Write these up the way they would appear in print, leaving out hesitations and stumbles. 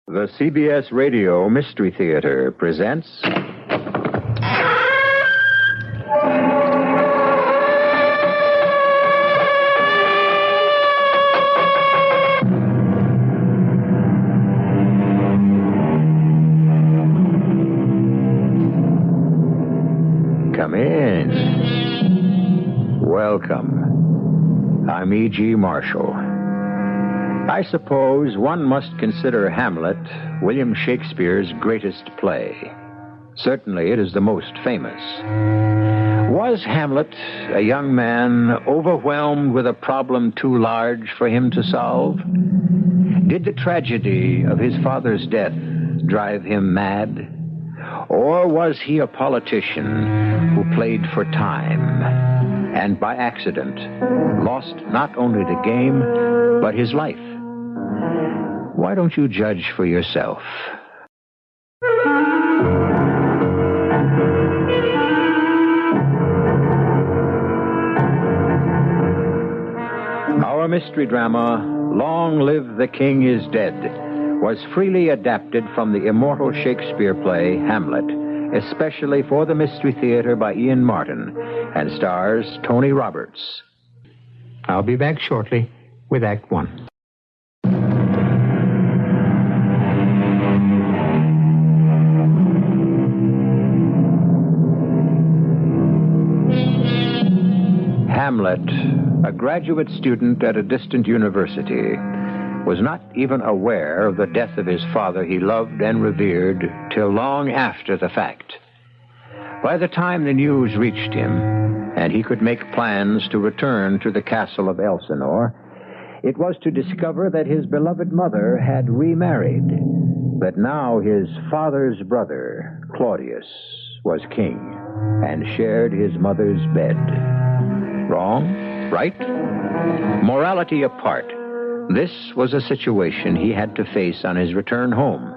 The CBS Radio Mystery Theater presents... Come in. Welcome. I'm E.G. Marshall. I suppose one must consider Hamlet William Shakespeare's greatest play. Certainly it is the most famous. Was Hamlet a young man overwhelmed with a problem too large for him to solve? Did the tragedy of his father's death drive him mad? Or was he a politician who played for time and by accident lost not only the game, but his life? Why don't you judge for yourself? Our mystery drama, Long Live the King is Dead, was freely adapted from the immortal Shakespeare play, Hamlet, especially for the Mystery Theater by Ian Martin, and stars Tony Roberts. I'll be back shortly with Act One. Hamlet, a graduate student at a distant university, was not even aware of the death of his father he loved and revered till long after the fact. By the time the news reached him, and he could make plans to return to the castle of Elsinore, it was to discover that his beloved mother had remarried, that now his father's brother, Claudius, was king and shared his mother's bed. Wrong? Right? Morality apart, this was a situation he had to face on his return home,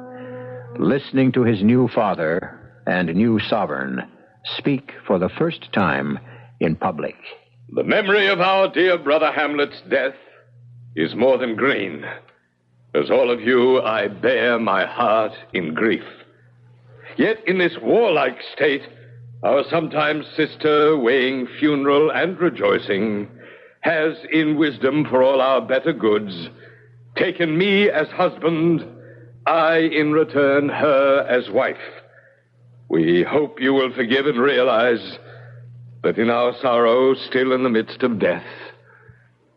listening to his new father and new sovereign speak for the first time in public. The memory of our dear brother Hamlet's death is more than green. As all of you, I bear my heart in grief. Yet in this warlike state, our sometime sister, weighing funeral and rejoicing, has, in wisdom for all our better goods, taken me as husband, I, in return, her as wife. We hope you will forgive and realize that in our sorrow, still in the midst of death,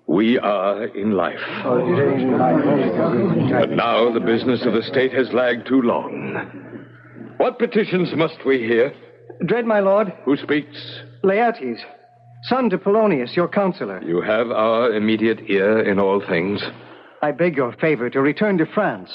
we are in life. But now the business of the state has lagged too long. What petitions must we hear? Dread, my lord. Who speaks? Laertes, son to Polonius, your counselor. You have our immediate ear in all things. I beg your favor to return to France,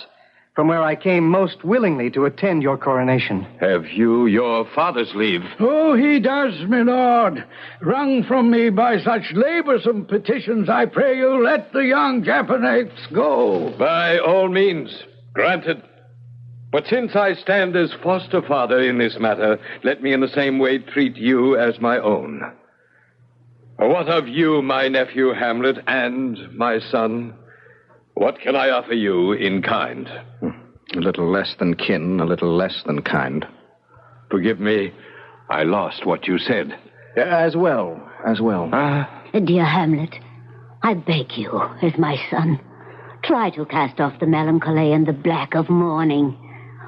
from where I came most willingly to attend your coronation. Have you your father's leave? Oh, he does, my lord. Wrung from me by such laborsome petitions, I pray you let the young Japanese go. By all means, granted. But since I stand as foster father in this matter, let me in the same way treat you as my own. What of you, my nephew Hamlet, and my son? What can I offer you in kind? A little less than kin, a little less than kind. Forgive me, I lost what you said. As well. Dear Hamlet, I beg you, as my son, try to cast off the melancholy and the black of mourning.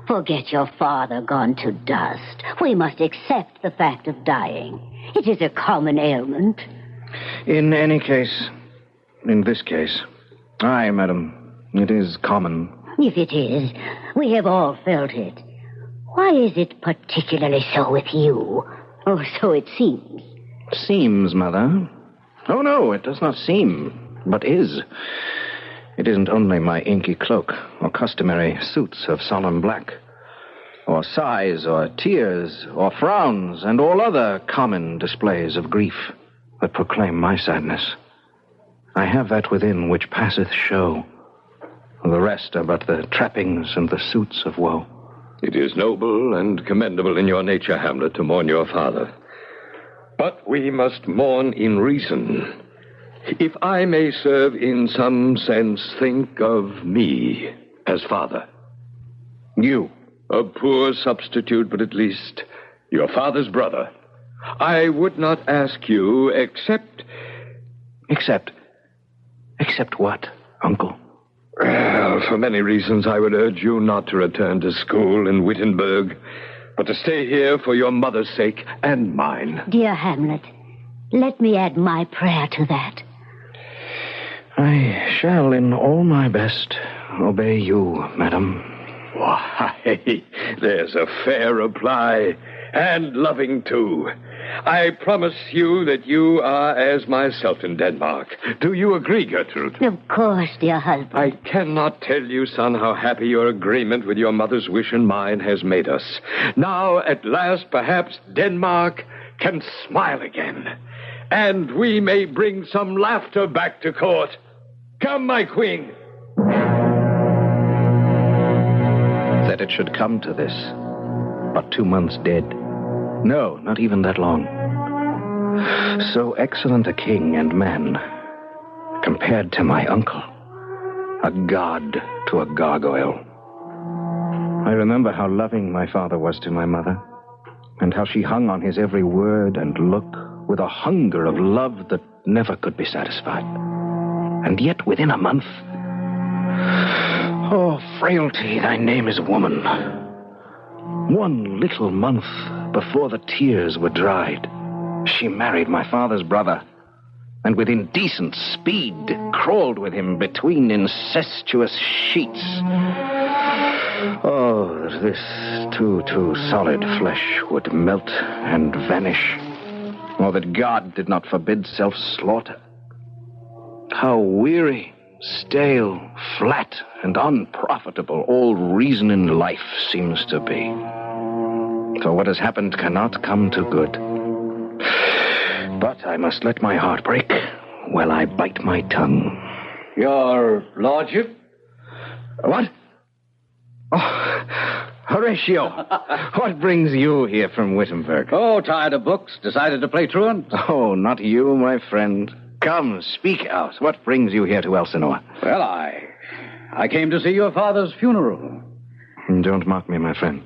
Forget your father gone to dust. We must accept the fact of dying. It is a common ailment. In any case, in this case, aye, madam, it is common. If it is, we have all felt it. Why is it particularly so with you? Or so it seems. Seems, mother? Oh, no, it does not seem, but is. It isn't only my inky cloak, or customary suits of solemn black, or sighs, or tears, or frowns, and all other common displays of grief that proclaim my sadness. I have that within which passeth show. The rest are but the trappings and the suits of woe. It is noble and commendable in your nature, Hamlet, to mourn your father. But we must mourn in reason. If I may serve in some sense, think of me as father. You. A poor substitute, but at least your father's brother. I would not ask you except... Except what, Uncle? Well, for many reasons, I would urge you not to return to school in Wittenberg, but to stay here for your mother's sake and mine. Dear Hamlet, let me add my prayer to that. I shall, in all my best, obey you, madam. Why, there's a fair reply, and loving, too. I promise you that you are as myself in Denmark. Do you agree, Gertrude? Of course, dear husband. I cannot tell you, son, how happy your agreement with your mother's wish and mine has made us. Now, at last, perhaps Denmark can smile again, and we may bring some laughter back to court. Come, my queen. That it should come to this. But 2 months dead. No, not even that long. So excellent a king and man, compared to my uncle. A god to a gargoyle. I remember how loving my father was to my mother, and how she hung on his every word and look with a hunger of love that never could be satisfied. And yet within a month... Oh, frailty, thy name is woman. 1 little month before the tears were dried, she married my father's brother, and with indecent speed crawled with him between incestuous sheets. Oh, that this too solid flesh would melt and vanish, or that God did not forbid self-slaughter. How weary, stale, flat, and unprofitable all reason in life seems to be. For what has happened cannot come to good. But I must let my heart break while I bite my tongue. Your lordship? What? Oh, Horatio, what brings you here from Wittenberg? Oh, tired of books. Decided to play truant. Oh, not you, my friend. Come, speak out. What brings you here to Elsinore? Well, I came to see your father's funeral. Don't mock me, my friend.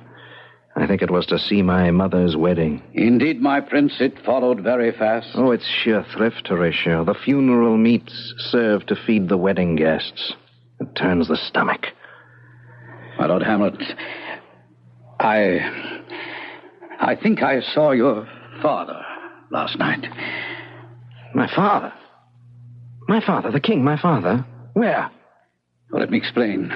I think it was to see my mother's wedding. Indeed, my prince, it followed very fast. Oh, it's sheer thrift, Horatio. The funeral meats serve to feed the wedding guests. It turns the stomach. My Lord Hamlet, I think I saw your father last night. My father? My father, the king, my father? Where? Well, let me explain.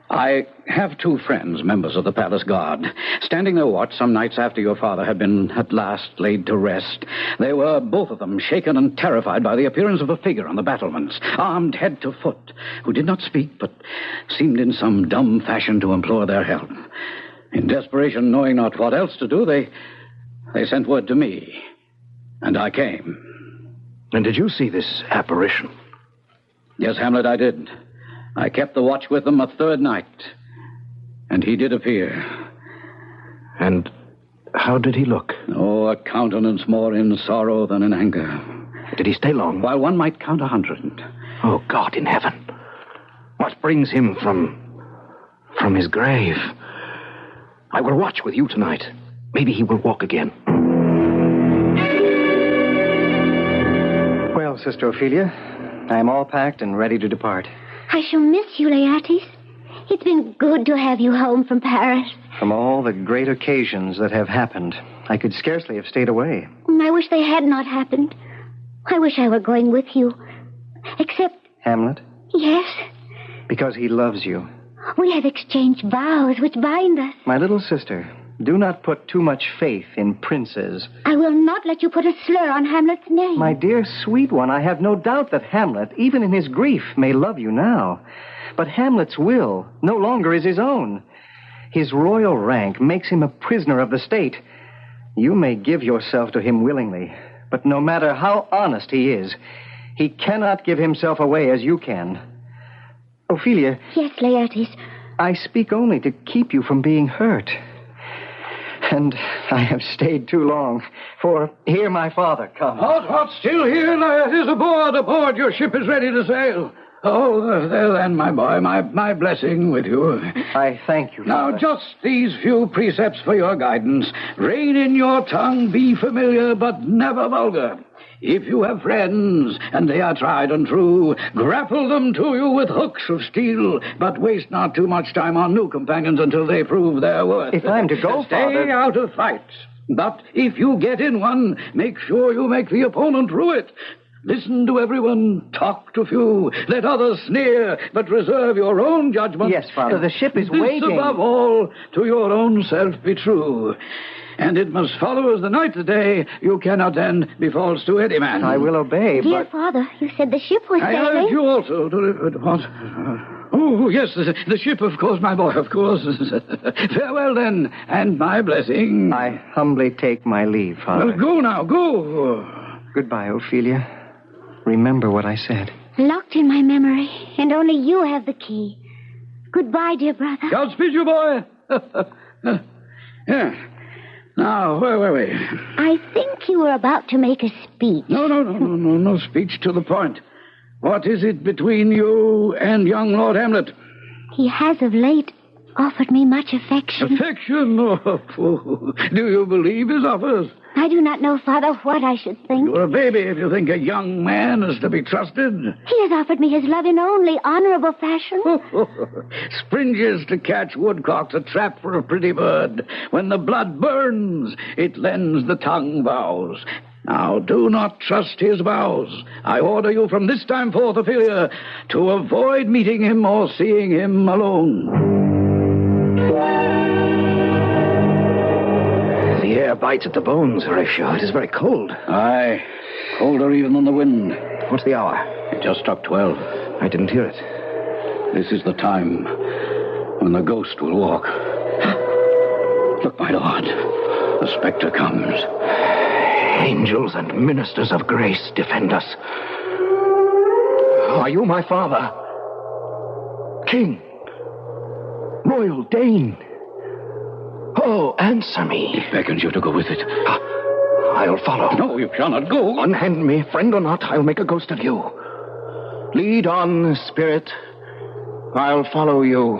I have 2 friends, members of the palace guard, standing their watch some nights after your father had been at last laid to rest. They were, both of them, shaken and terrified by the appearance of a figure on the battlements, armed head to foot, who did not speak, but seemed in some dumb fashion to implore their help. In desperation, knowing not what else to do, they sent word to me, and I came. And did you see this apparition? Yes, Hamlet, I did. I kept the watch with them a 3rd night, and he did appear. And how did he look? Oh, a countenance more in sorrow than in anger. Did he stay long? While one might count 100. Oh, God in heaven. What brings him from his grave? I will watch with you tonight. Maybe he will walk again. Well, Sister Ophelia, I am all packed and ready to depart. I shall miss you, Laertes. It's been good to have you home from Paris. From all the great occasions that have happened, I could scarcely have stayed away. I wish they had not happened. I wish I were going with you. Except... Hamlet? Yes? Because he loves you. We have exchanged vows which bind us. My little sister, do not put too much faith in princes. I will not let you put a slur on Hamlet's name. My dear sweet one, I have no doubt that Hamlet, even in his grief, may love you now. But Hamlet's will no longer is his own. His royal rank makes him a prisoner of the state. You may give yourself to him willingly, but no matter how honest he is, he cannot give himself away as you can. Ophelia. Yes, Laertes. I speak only to keep you from being hurt. And I have stayed too long, for here my father comes. Halt, still here, Laertes. Aboard. Your ship is ready to sail. Oh, there then, my boy, my blessing with you. I thank you, Now, Father. just these few precepts for your guidance. Rein in your tongue, be familiar, but never vulgar. If you have friends, and they are tried and true, grapple them to you with hooks of steel, but waste not too much time on new companions until they prove their worth. If I'm to go, Stay Father... out of fights. But if you get in one, make sure you make the opponent rue it. Listen to everyone, talk to few, let others sneer, but reserve your own judgment. Yes, Father, the ship is This, waiting. above all, to your own self be true. And it must follow as the night the day. You cannot then be false to any man. I will obey, Dear but... Father, you said the ship was I sailing. urge you also to... What? Oh, yes, the ship, of course, my boy, of course. Farewell, then, and my blessing. I humbly take my leave, Father. Well, go now, go. Goodbye, Ophelia. Remember what I said. Locked in my memory, and only you have the key. Goodbye, dear brother. Godspeed, you boy. Yeah. Now, where were we? I think you were about to make a speech. No speech, to the point. What is it between you and young Lord Hamlet? He has of late offered me much affection. Affection? Oh, do you believe his offers? I do not know, Father, what I should think. You're a baby if you think a young man is to be trusted. He has offered me his love in only honorable fashion. Springes to catch woodcocks, a trap for a pretty bird. When the blood burns, it lends the tongue vows. Now, do not trust his vows. I order you from this time forth, Ophelia, to avoid meeting him or seeing him alone. The air bites at the bones, Horatio. It is very cold. Aye, colder even than the wind. What's the hour? It just struck 12. I didn't hear it. This is the time when the ghost will walk. Look, my lord, the spectre comes. Angels and ministers of grace defend us. Are you my father? King? Royal Dane? Oh, answer me. It beckons you to go with it. I'll follow. No, you shall not go. Unhand me, friend or not, I'll make a ghost of you. Lead on, spirit. I'll follow you.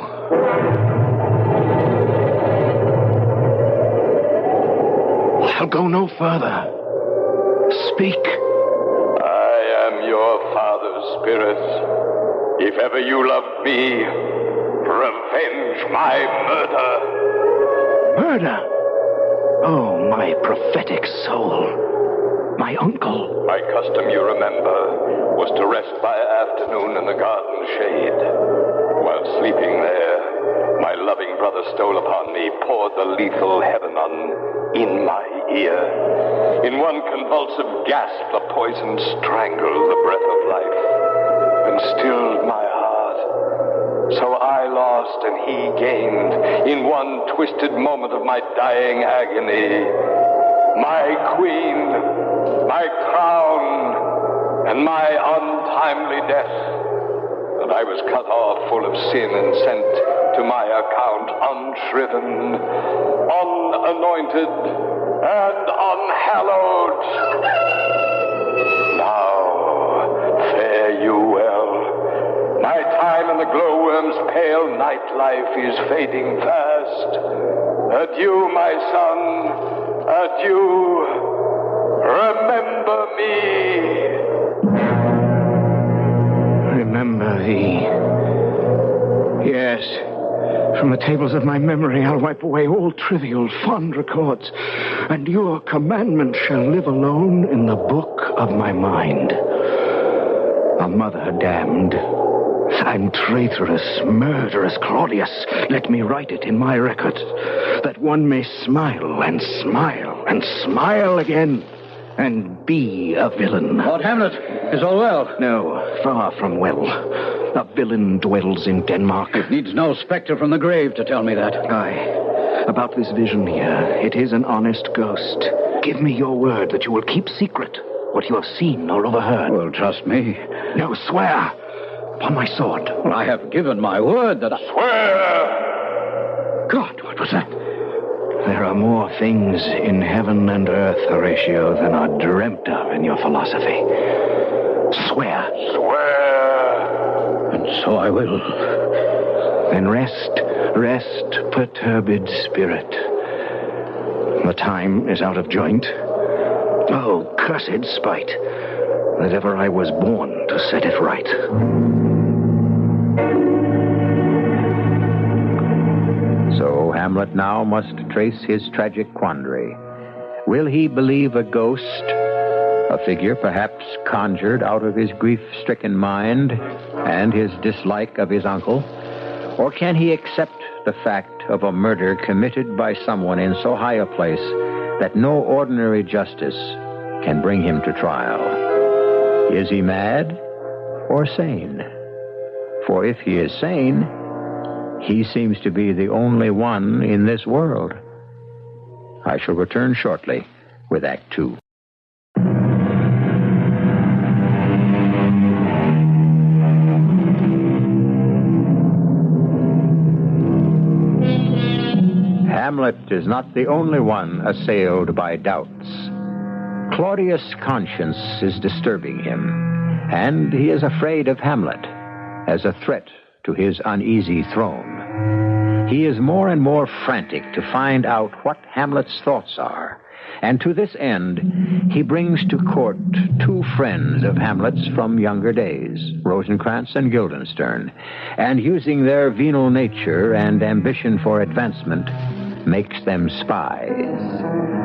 I'll go no further. Speak. I am your father's spirit. If ever you loved me, revenge my murder. Murder? Oh, my prophetic soul. My uncle. My custom, you remember, was to rest by afternoon in the garden shade. While sleeping there, my loving brother stole upon me, poured the lethal Heavenon in my ear. In one convulsive gasp, the poison strangled the breath of life and stilled my heart. So I lost and he gained in one twisted moment of my dying agony. My queen, my crown, and my untimely death. And I was cut off full of sin and sent to my account unshriven, unanointed, and unhallowed. Now, fare you well. My time in the glowworm's pale nightlife is fading fast. Adieu, my son. Adieu. Remember me. Remember thee. Yes. From the tables of my memory, I'll wipe away all trivial, fond records, and your commandment shall live alone in the book of my mind. A mother damned. I'm traitorous, murderous Claudius. Let me write it in my record, that one may smile and smile and smile again, and be a villain. Lord Hamlet, is all well? No, far from well. A villain dwells in Denmark. It needs no spectre from the grave to tell me that. Aye. About this vision here, it is an honest ghost. Give me your word that you will keep secret what you have seen or overheard. Well, trust me. No, swear. Upon my sword. Well, I have given my word that I... Swear! God, what was that? There are more things in heaven and earth, Horatio, than are dreamt of in your philosophy. Swear. Swear! So I will. Then rest, perturbed spirit. The time is out of joint. Oh, cursed spite, that ever I was born to set it right. So Hamlet now must trace his tragic quandary. Will he believe a ghost, a figure perhaps conjured out of his grief-stricken mind and his dislike of his uncle? Or can he accept the fact of a murder committed by someone in so high a place that no ordinary justice can bring him to trial? Is he mad or sane? For if he is sane, he seems to be the only one in this world. I shall return shortly with Act Two. Hamlet is not the only one assailed by doubts. Claudius' conscience is disturbing him, and he is afraid of Hamlet as a threat to his uneasy throne. He is more and more frantic to find out what Hamlet's thoughts are, and to this end, he brings to court two friends of Hamlet's from younger days, Rosencrantz and Guildenstern, and using their venal nature and ambition for advancement, makes them spies.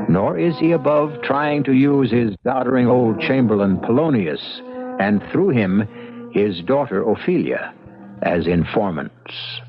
Nor is he above trying to use his doddering old chamberlain Polonius, and through him, his daughter Ophelia, as informants.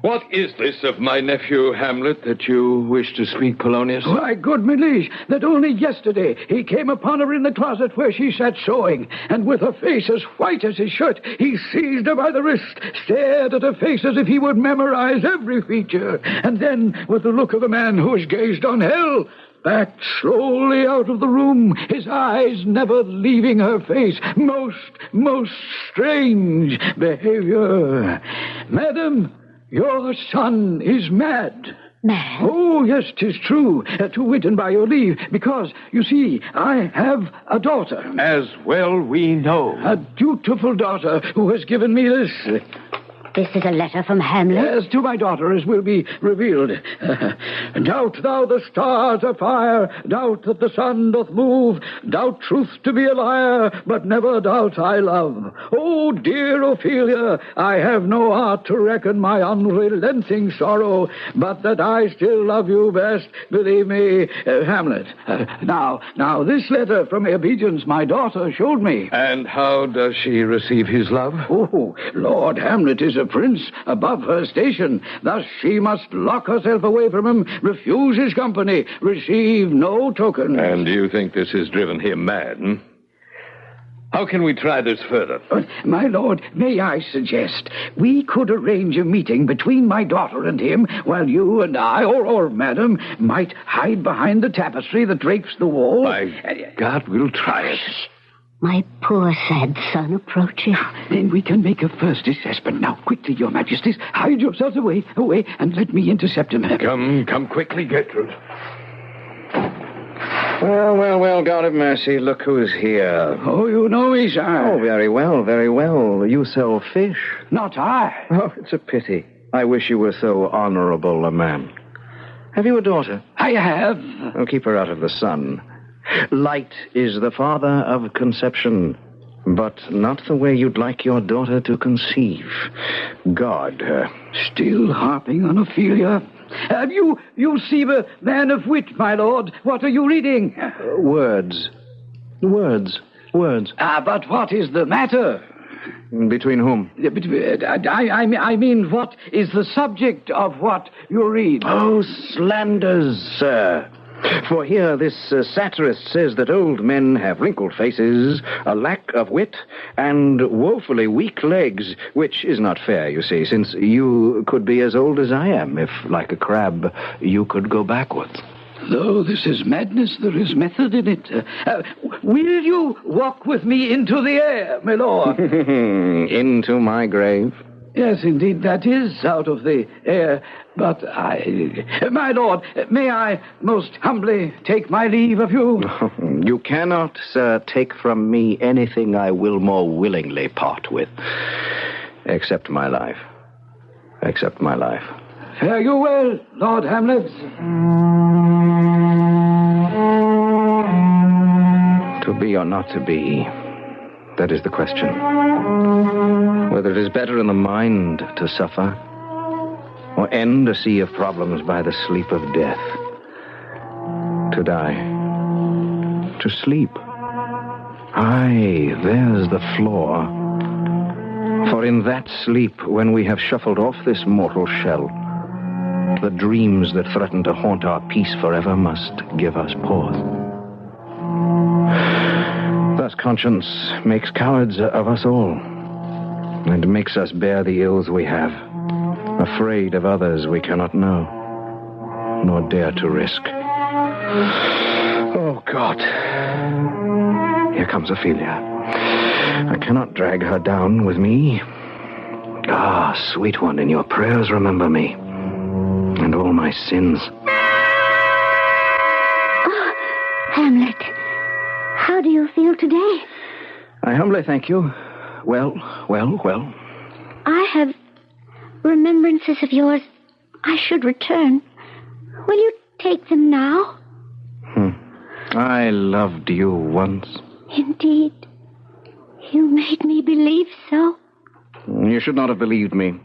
What is this of my nephew Hamlet that you wish to speak, Polonius? Why, good Melise, that only yesterday he came upon her in the closet where she sat sewing, and with her face as white as his shirt, he seized her by the wrist, stared at her face as if he would memorize every feature, and then, with the look of a man who has gazed on hell, backed slowly out of the room, his eyes never leaving her face. Most strange behavior. Madam, your son is mad. Mad? Oh, yes, 'tis true. To wit, and by your leave, because, you see, I have a daughter. As well we know. A dutiful daughter who has given me this. This is a letter from Hamlet? Yes, to my daughter, as will be revealed. Doubt thou the stars are fire, doubt that the sun doth move, doubt truth to be a liar, but never doubt I love. Oh, dear Ophelia, I have no art to reckon my unrelenting sorrow, but that I still love you best, believe me, Hamlet. Now, this letter from obedience my daughter showed me. And how does she receive his love? Oh, Lord Hamlet is a prince above her station. Thus she must lock herself away from him, refuse his company, receive no token. And do you think this has driven him mad, How can we try this further? My lord, may I suggest we could arrange a meeting between my daughter and him, while you and I, or madam, might hide behind the tapestry that drapes the wall. By God, we'll try it. My poor sad son approaches. Then we can make a first assessment. Now, quickly, your majesties, hide yourselves away, and let me intercept him. Come quickly, Gertrude. Well, God of mercy, look who's here. Oh, you know me, sir. Oh, very well. You sell fish? Not I. Oh, it's a pity. I wish you were so honorable a man. Have you a daughter? I have. Oh, keep her out of the sun. Light is the father of conception, but not the way you'd like your daughter to conceive. Guard her. Still harping on Ophelia? You see the man of wit, my lord. What are you reading? Words. But what is the matter? Between whom? I mean, what is the subject of what you read? Oh, slanders, sir. For here this satirist says that old men have wrinkled faces, a lack of wit, and woefully weak legs, which is not fair, you see, since you could be as old as I am if, like a crab, you could go backwards. Though this is madness, there is method in it. Will you walk with me into the air, my lord? Into my grave? Yes, indeed, that is out of the air. But my lord, may I most humbly take my leave of you? You cannot, sir, take from me anything I will more willingly part with. Accept my life. Accept my life. Fare you well, Lord Hamlet. To be or not to be, that is the question. Whether it is better in the mind to suffer, or end a sea of problems by the sleep of death. To die. To sleep. Aye, there's the flaw. For in that sleep, when we have shuffled off this mortal shell, the dreams that threaten to haunt our peace forever must give us pause. Thus conscience makes cowards of us all, and makes us bear the ills we have, afraid of others we cannot know, nor dare to risk. Oh, God. Here comes Ophelia. I cannot drag her down with me. Ah, sweet one, in your prayers remember me, and all my sins. Oh, Hamlet, how do you feel today? I humbly thank you. Well. I have remembrances of yours I should return. Will you take them now? I loved you once. Indeed. You made me believe so. You should not have believed me.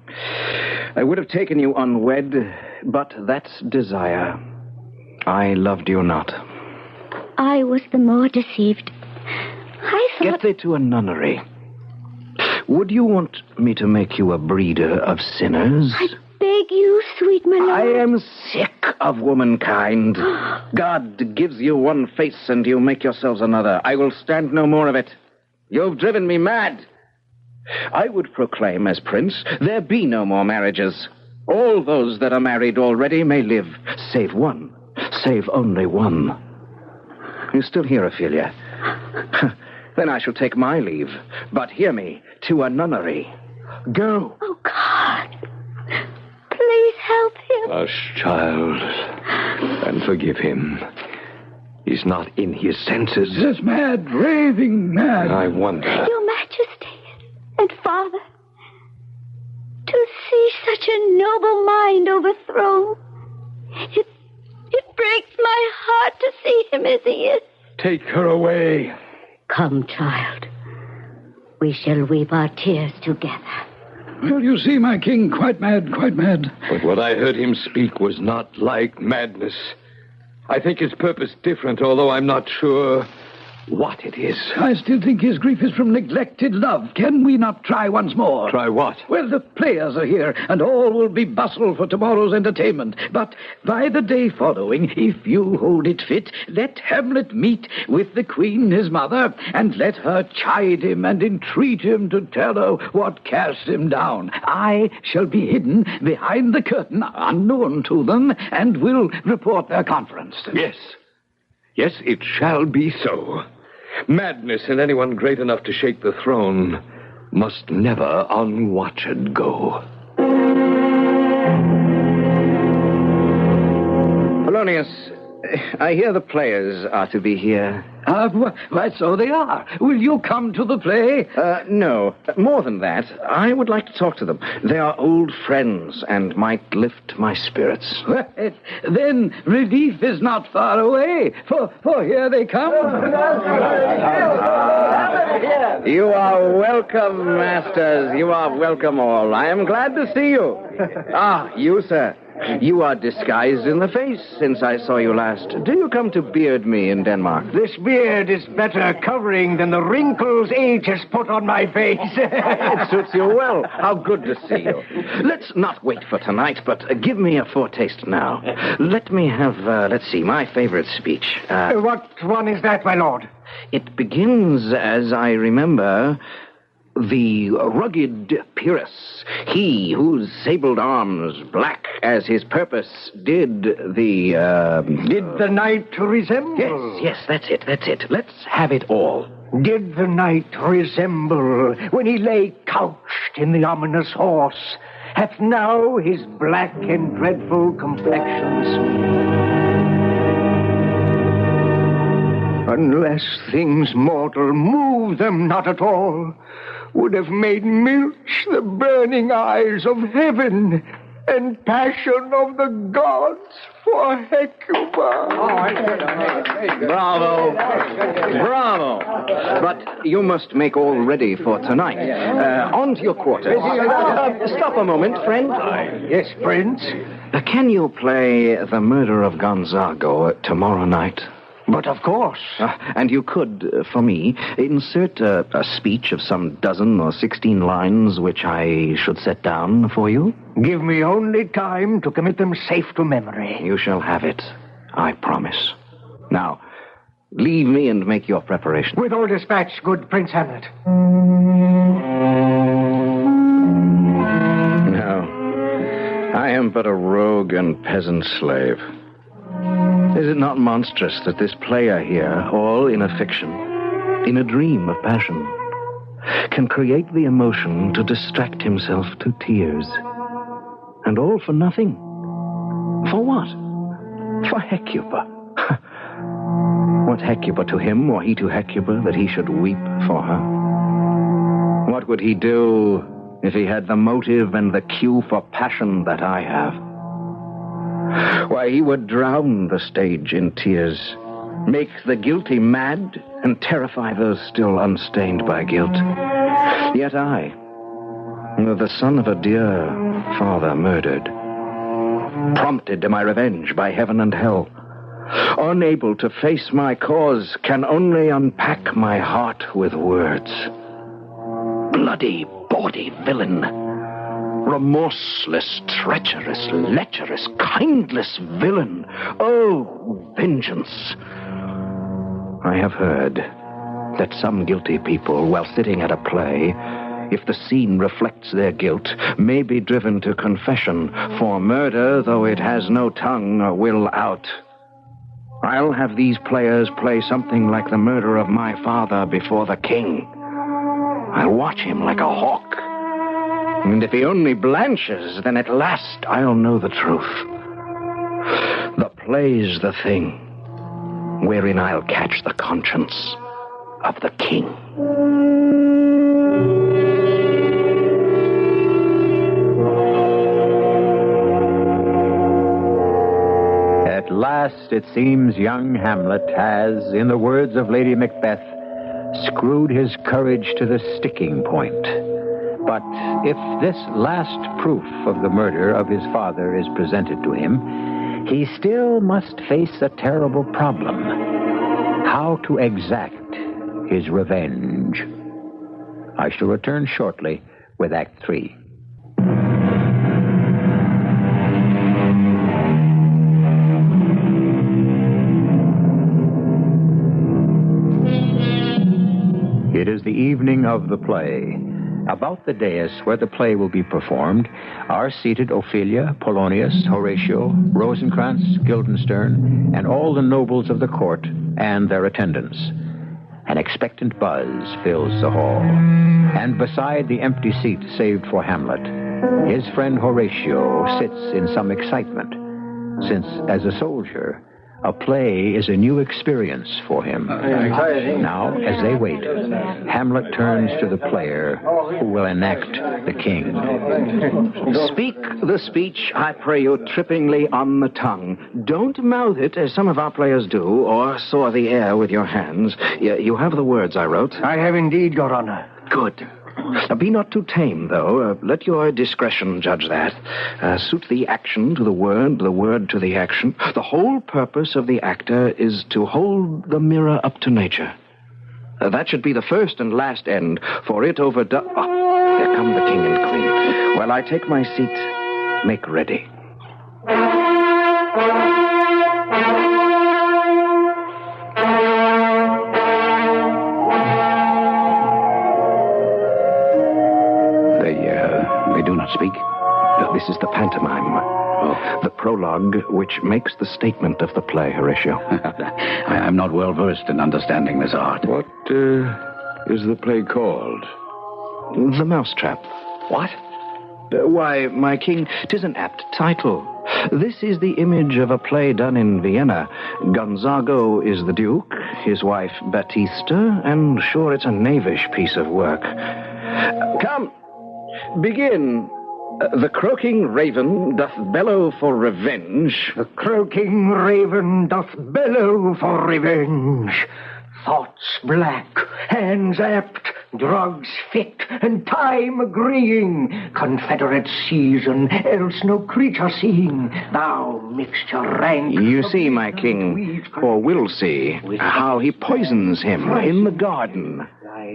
I would have taken you unwed, but that's desire. I loved you not. I was the more deceived. I thought... Get thee to a nunnery. Would you want me to make you a breeder of sinners? I beg you, sweet my lord. I am sick of womankind. God gives you one face and you make yourselves another. I will stand no more of it. You've driven me mad. I would proclaim as prince, there be no more marriages. All those that are married already may live, save one. Save only one. You still hear, Ophelia? Then I shall take my leave. But hear me, to a nunnery. Go. Oh, God. Please help him. Hush, child, and forgive him. He's not in his senses. This mad, raving mad. I wonder. Your Majesty and Father, to see such a noble mind overthrown, it breaks my heart to see him as he is. Take her away. Come, child. We shall weep our tears together. Well, you see, my king, quite mad, quite mad. But what I heard him speak was not like madness. I think his purpose different, although I'm not sure what it is. I still think his grief is from neglected love. Can we not try once more? Try what? Well, the players are here, and all will be bustle for tomorrow's entertainment. But by the day following, if you hold it fit, let Hamlet meet with the queen, his mother, and let her chide him and entreat him to tell her what cast him down. I shall be hidden behind the curtain, unknown to them, and will report their conference. Yes, it shall be so. Madness in anyone great enough to shake the throne must never unwatched go. Polonius, I hear the players are to be here. Why, so they are. Will you come to the play? No. More than that, I would like to talk to them. They are old friends and might lift my spirits. Well, then relief is not far away, for here they come. You are welcome, masters. You are welcome all. I am glad to see you. You, sir. You are disguised in the face since I saw you last. Do you come to beard me in Denmark? This beard is better covering than the wrinkles age has put on my face. It suits you well. How good to see you. Let's not wait for tonight, but give me a foretaste now. Let me have, my favorite speech. What one is that, my lord? It begins, as I remember... The rugged Pyrrhus, he whose sabled arms, black as his purpose, did the night resemble? Yes, that's it. Let's have it all. Did the night resemble when he lay couched in the ominous horse, hath now his black and dreadful complexions. Unless things mortal move them not at all, would have made milch the burning eyes of heaven and passion of the gods for Hecuba. Bravo. Bravo. But you must make all ready for tonight. On to your quarters. Stop a moment, friend. Yes, Prince. Can you play The Murder of Gonzago tomorrow night? But of course. And you could, for me, insert a speech of some 12 or 16 lines which I should set down for you. Give me only time to commit them safe to memory. You shall have it, I promise. Now, leave me and make your preparation. With all dispatch, good Prince Hamlet. No, I am but a rogue and peasant slave. Is it not monstrous that this player here, all in a fiction, in a dream of passion, can create the emotion to distract himself to tears? And all for nothing. For what? For Hecuba. What Hecuba to him, or he to Hecuba, that he should weep for her? What would he do if he had the motive and the cue for passion that I have? Why, he would drown the stage in tears, make the guilty mad, and terrify those still unstained by guilt. Yet I, the son of a dear father murdered, prompted to my revenge by heaven and hell, unable to face my cause, can only unpack my heart with words. Bloody, bawdy villain, remorseless, treacherous, lecherous, kindless villain. Oh, vengeance. I have heard that some guilty people, while sitting at a play, if the scene reflects their guilt, may be driven to confession, for murder, though it has no tongue, will out. I'll have these players play something like the murder of my father before the king. I'll watch him like a hawk. And if he only blanches, then at last I'll know the truth. The play's the thing wherein I'll catch the conscience of the king. At last, it seems young Hamlet has, in the words of Lady Macbeth, screwed his courage to the sticking point. But if this last proof of the murder of his father is presented to him, he still must face a terrible problem: how to exact his revenge. I shall return shortly with Act 3. It is the evening of the play. About the dais where the play will be performed are seated Ophelia, Polonius, Horatio, Rosencrantz, Guildenstern, and all the nobles of the court and their attendants. An expectant buzz fills the hall. And beside the empty seat saved for Hamlet, his friend Horatio sits in some excitement, since, as a soldier, a play is a new experience for him. Now, as they wait, Hamlet turns to the player who will enact the king. Speak the speech, I pray you, trippingly on the tongue. Don't mouth it as some of our players do, or soar the air with your hands. You have the words I wrote. I have indeed, Your Honor. Good. Be not too tame, though. Let your discretion judge that. Suit the action to the word to the action. The whole purpose of the actor is to hold the mirror up to nature. That should be the first and last end, for it overdone... Oh, here come the king and queen. While I take my seat, make ready. They do not speak. This is the pantomime. Oh. The prologue, which makes the statement of the play, Horatio. I'm not well versed in understanding this art. What is the play called? The Mousetrap. What? Why, my king, 'tis an apt title. This is the image of a play done in Vienna. Gonzago is the duke, his wife Batista, and sure it's a knavish piece of work. Come, begin. The croaking raven doth bellow for revenge. The croaking raven doth bellow for revenge. Thoughts black, hands apt, drugs fit, and time agreeing. Confederate season, else no creature seeing. Thou mixture rank. You see, my king, or will see, how he poisons him in the garden.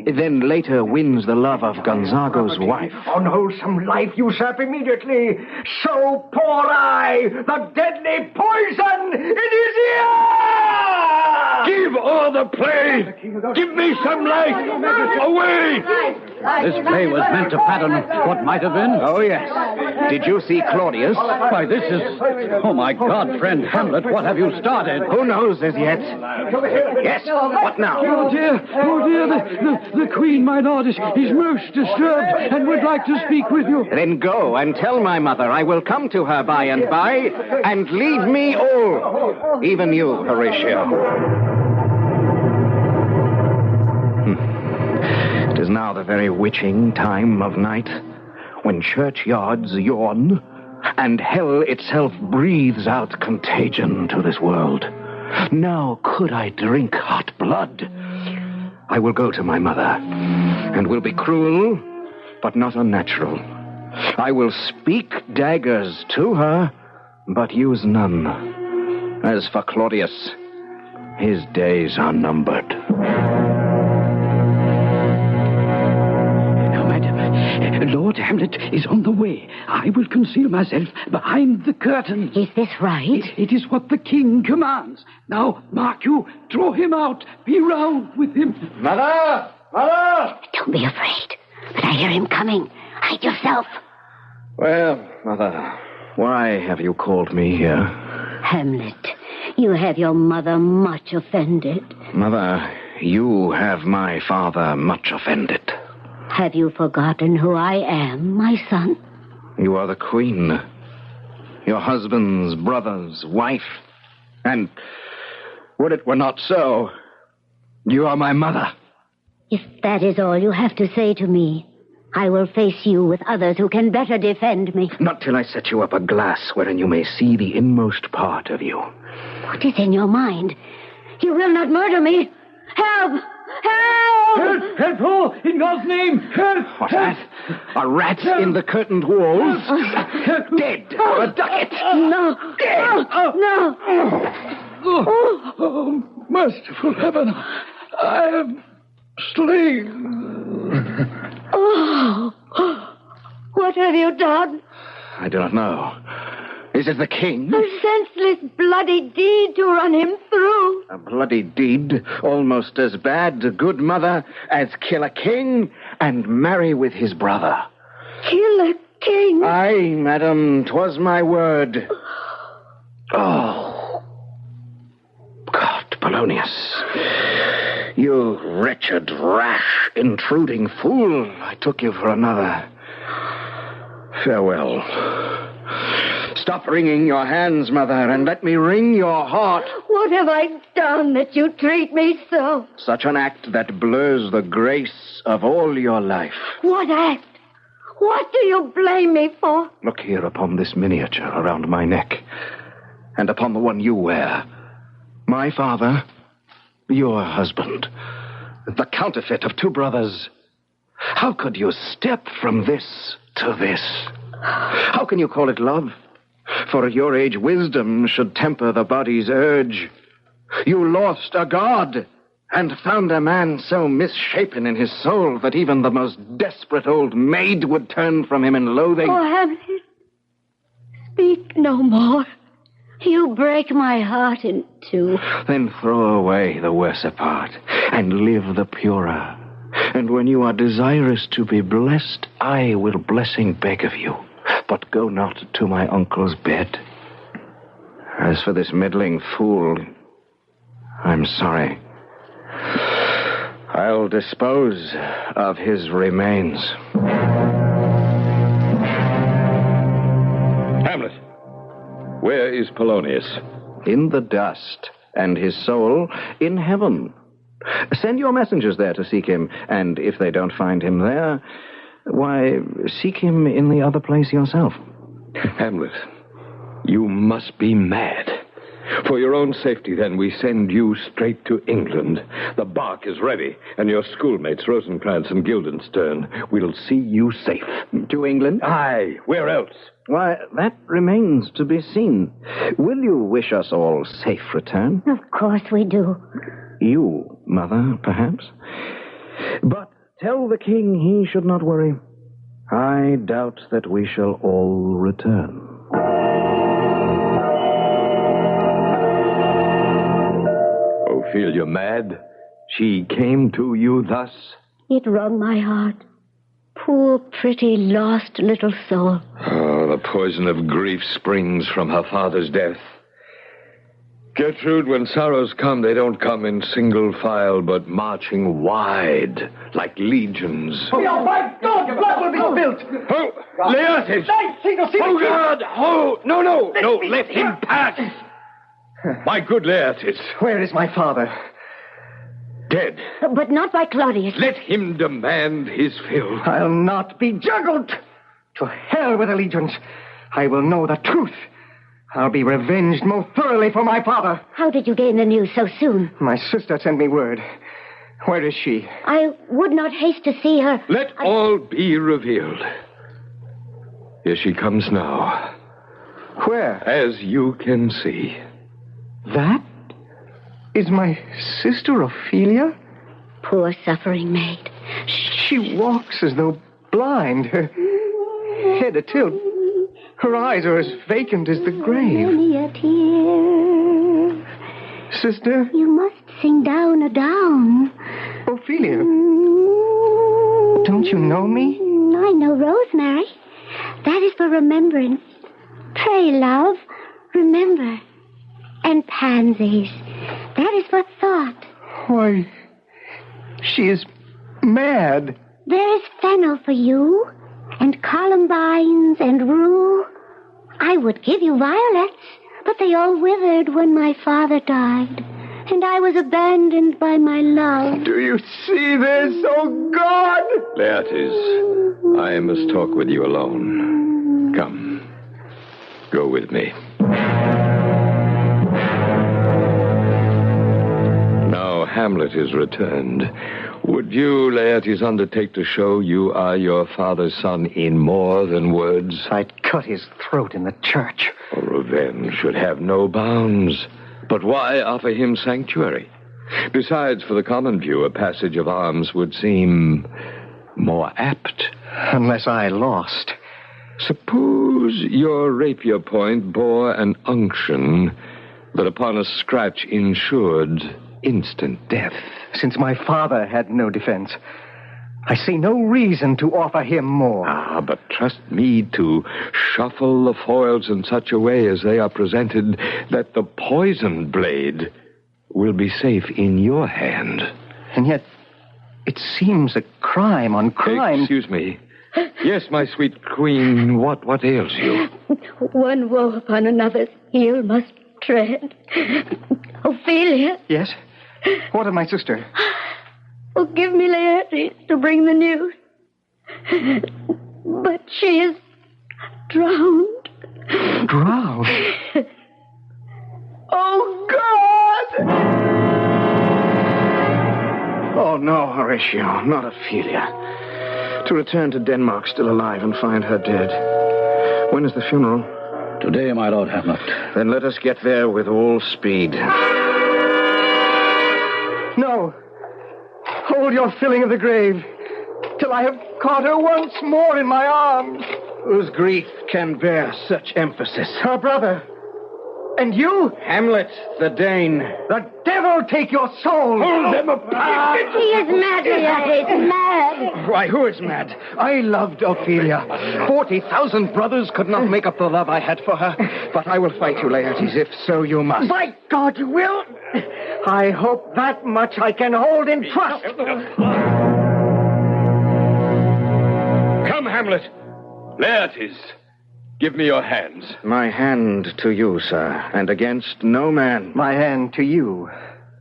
Then later wins the love of Gonzago's wife. Unwholesome life you sap immediately. So pour I the deadly poison in his ear! Give all the play! Give me some light! Away! This play was meant to pattern what might have been. Oh, yes. Did you see Claudius? Why, this is... Oh, my God, friend Hamlet, what have you started? Who knows as yet? Yes, what now? Oh, dear, the Queen, my lord, is most disturbed and would like to speak with you. Then go and tell my mother I will come to her by and by, and leave me all, even you, Horatio. It is now the very witching time of night, when churchyards yawn, and hell itself breathes out contagion to this world. Now could I drink hot blood, I will go to my mother, and will be cruel, but not unnatural. I will speak daggers to her, but use none. As for Claudius, his days are numbered. Now, madam, Lord Hamlet is on the way. I will conceal myself behind the curtain. Is this right? It is what the king commands. Now, mark you, draw him out. Be round with him. Mother! Mother! Don't be afraid. But I hear him coming. Hide yourself. Well, Mother, why have you called me here? Hamlet, you have your mother much offended. Mother, you have my father much offended. Have you forgotten who I am, my son? You are the queen, your husband's brother's wife, and, would it were not so, you are my mother. If that is all you have to say to me, I will face you with others who can better defend me. Not till I set you up a glass wherein you may see the inmost part of you. What is in your mind? You will not murder me. Help! Help! Help! Help! Oh, in God's name! Help! What's that? A rat in the curtained walls? Dead or a ducat? No! Dead! No! Oh, merciful heaven! I am slain. Oh! What have you done? I do not know. Is it the king? A senseless, bloody deed to run him through. A bloody deed, almost as bad, good mother, as kill a king and marry with his brother. Kill a king? Aye, madam, 'twas my word. Oh, God, Polonius, you wretched, rash, intruding fool, I took you for another. Farewell. Stop wringing your hands, mother, and let me wring your heart. What have I done that you treat me so? Such an act that blurs the grace of all your life. What act? What do you blame me for? Look here upon this miniature around my neck, and upon the one you wear. My father, your husband, the counterfeit of two brothers. How could you step from this to this? How can you call it love? For at your age, wisdom should temper the body's urge. You lost a god, and found a man so misshapen in his soul that even the most desperate old maid would turn from him in loathing. Oh, Hamlet, speak no more. You break my heart in two. Then throw away the worser part, and live the purer. And when you are desirous to be blessed, I will blessing beg of you. But go not to my uncle's bed. As for this meddling fool, I'm sorry. I'll dispose of his remains. Hamlet, where is Polonius? In the dust, and his soul in heaven. Send your messengers there to seek him, and if they don't find him there, Why, seek him in the other place yourself. Hamlet, you must be mad. For your own safety, then, we send you straight to England. The bark is ready, and your schoolmates, Rosencrantz and Guildenstern, will see you safe. To England? Aye, where else? Why, that remains to be seen. Will you wish us all safe return? Of course we do. You, Mother, perhaps. But tell the king he should not worry. I doubt that we shall all return. Ophelia mad? She came to you thus? It wrung my heart. Poor, pretty, lost little soul. Oh, the poison of grief springs from her father's death. Gertrude, when sorrows come, they don't come in single file, but marching wide, like legions. Oh, my God! Blood will be spilled! Oh, Laertes! Oh, God! Oh, no, let him pass! My good Laertes. Where is my father? Dead. But not by Claudius. Let him demand his fill. I'll not be juggled. To hell with allegiance. I will know the truth. I'll be revenged most thoroughly for my father. How did you gain the news so soon? My sister sent me word. Where is she? I would not haste to see her. Let all be revealed. Here she comes now. Where? As you can see. That is my sister Ophelia? Poor suffering maid. She walks as though blind, her head atilt. Her eyes are as vacant as the grave. Many a tear. Sister? You must sing down a down. Ophelia? Don't you know me? I know Rosemary. That is for remembrance. Pray, love, remember. And pansies. That is for thought. Why, she is mad. There is fennel for you, and columbines and rue. I would give you violets, but they all withered when my father died, and I was abandoned by my love. Do you see this, oh God? Laertes, I must talk with you alone. Come, go with me. Hamlet is returned. Would you, Laertes, undertake to show you are your father's son in more than words? I'd cut his throat in the church. Revenge should have no bounds. But why offer him sanctuary? Besides, for the common view, a passage of arms would seem more apt. Unless I lost. Suppose your rapier point bore an unction that upon a scratch insured instant death. Since my father had no defense, I see no reason to offer him more. Ah, but trust me to shuffle the foils in such a way as they are presented that the poisoned blade will be safe in your hand. And yet, it seems a crime on crime. Excuse me. Yes, my sweet queen, what ails you? One woe upon another's heel must tread. Ophelia. Yes? What of my sister? Oh, give me Laertes to bring the news. But she is drowned. Drowned? Oh, God! Oh, no, Horatio, not Ophelia. To return to Denmark still alive and find her dead. When is the funeral? Today, my Lord Hamlet. Then let us get there with all speed. No. Hold your filling of the grave till I have caught her once more in my arms. Whose grief can bear such emphasis? Her brother. And you? Hamlet, the Dane. The devil take your soul. Hold them apart. He is mad, Laertes, mad. Why, who is mad? I loved Ophelia. 40,000 brothers could not make up the love I had for her. But I will fight you, Laertes, if so you must. By God, you will. I hope that much I can hold in trust. Come, Hamlet. Laertes, give me your hands. My hand to you, sir, and against no man. My hand to you,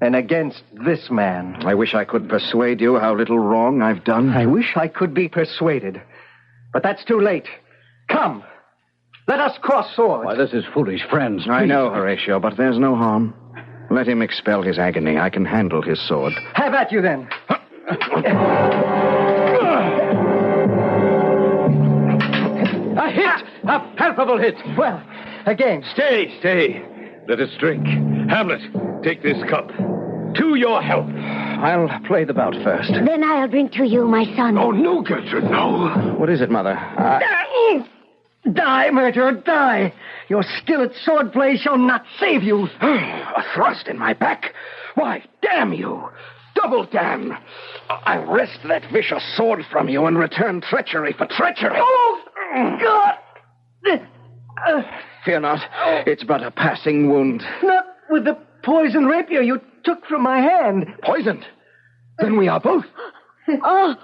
and against this man. I wish I could persuade you how little wrong I've done. I wish I could be persuaded. But that's too late. Come. Let us cross swords. Why, this is foolish, friends. I know, Horatio, but there's no harm. Let him expel his agony. I can handle his sword. Have at you, then. A hit! A palpable hit! Well, again. Stay. Let us drink. Hamlet, take this cup. To your health. I'll play the bout first. Then I'll drink to you, my son. Oh, no, Gertrude, no. What is it, Mother? Die, murderer, die. Your skill at swordplay shall not save you. A thrust in my back? Why, damn you. Double damn. I wrest that vicious sword from you and return treachery for treachery. Oh, God. Fear not. It's but a passing wound. Not with the poison rapier you took from my hand. Poisoned? Then we are both. Oh,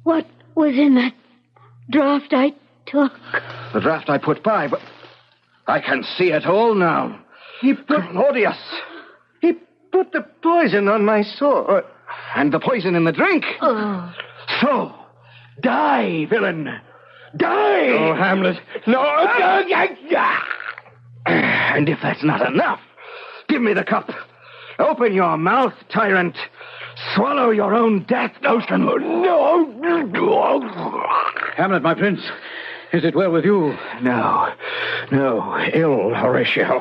what was in that draught I took? The draft I put by, but I can see it all now. He put the poison on my sword. And the poison in the drink. Oh. So, die, villain. Die! Oh, Hamlet. No. And if that's not enough, give me the cup. Open your mouth, tyrant. Swallow your own death notion. No. Hamlet, my prince, is it well with you? No. Ill, Horatio.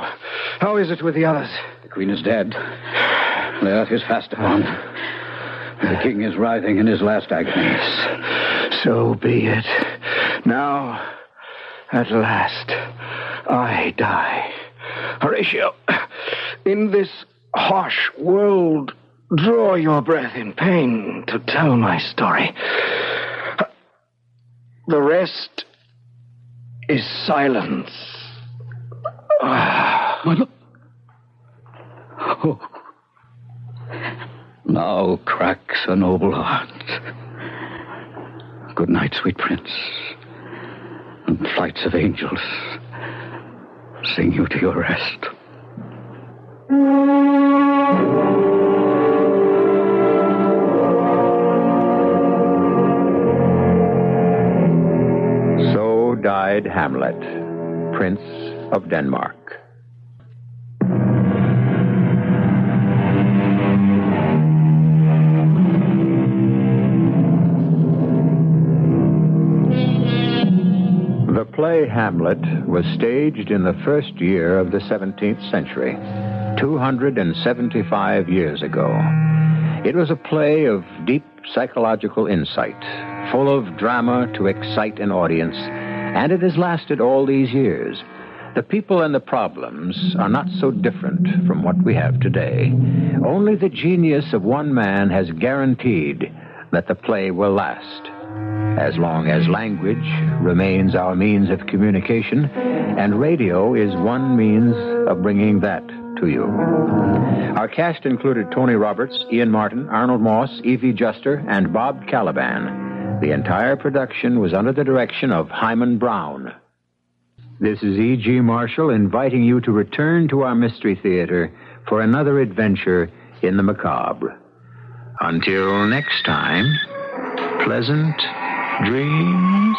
How is it with the others? The queen is dead. The earth is fast upon. The king is writhing in his last agonies. So be it. Now, at last, I die. Horatio, in this harsh world, draw your breath in pain to tell my story. The rest is silence. My lord. Oh. Now cracks a noble heart. Good night, sweet prince. And flights of angels sing you to your rest. So died Hamlet, Prince of Denmark. The play Hamlet was staged in the first year of the 17th century, 275 years ago. It was a play of deep psychological insight, full of drama to excite an audience, and it has lasted all these years. The people and the problems are not so different from what we have today. Only the genius of one man has guaranteed that the play will last, as long as language remains our means of communication, and radio is one means of bringing that to you. Our cast included Tony Roberts, Ian Martin, Arnold Moss, Evie Juster, and Bob Caliban. The entire production was under the direction of Hyman Brown. This is E.G. Marshall inviting you to return to our Mystery Theater for another adventure in the macabre. Until next time, pleasant dreams.